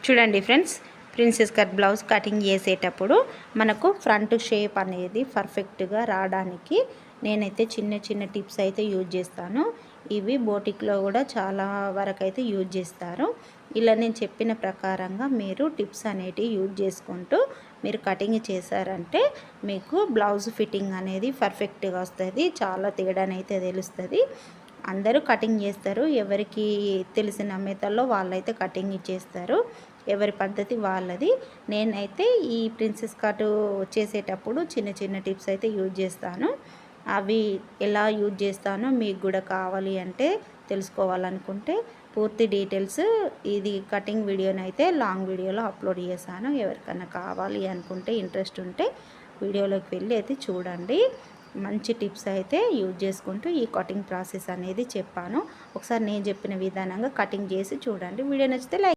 చూడండి friends, princess cut blouse cutting చేసేటప్పుడు మనకు ఫ్రంట్ షేప్ అనేది పర్ఫెక్ట్గా రావడానికి నేనైతే చిన్న చిన్న టిప్స్ అయితే యూజ్ చేస్తాను. ఇవి బోటిక్లో కూడా చాలా వరకు అయితే యూజ్ చేస్తారు. ఇలా నేను చెప్పిన ప్రకారంగా మీరు టిప్స్ అనేటివి యూజ్ చేసుకుంటూ మీరు కటింగ్ చేశారంటే మీకు బ్లౌజ్ ఫిట్టింగ్ అనేది పర్ఫెక్ట్గా వస్తుంది. చాలా తేడానైతే తెలుస్తుంది. అందరూ కటింగ్ చేస్తారు. ఎవరికి తెలిసిన మెథడ్లో వాళ్ళైతే కటింగ్ చేస్తారు. ఎవరి పద్ధతి వాళ్ళది. నేనైతే ఈ ప్రిన్సెస్ కట్ చేసేటప్పుడు చిన్న చిన్న టిప్స్ అయితే యూజ్ చేస్తాను. అవి ఎలా యూజ్ చేస్తానో మీకు కూడా కావాలి అంటే తెలుసుకోవాలనుకుంటే పూర్తి డీటెయిల్స్ ఇది కటింగ్ వీడియోనైతే లాంగ్ వీడియోలో అప్లోడ్ చేశాను. ఎవరికైనా కావాలి అనుకుంటే ఇంట్రెస్ట్ ఉంటే వీడియోలోకి వెళ్ళి అయితే చూడండి. మంచి టిప్స్ అయితే యూజ్ చేసుకుంటూ ఈ కటింగ్ ప్రాసెస్ అనేది చెప్పాను. ఒకసారి నేను చెప్పిన విధానంగా కటింగ్ చేసి చూడండి. వీడియో నచ్చితే లైక్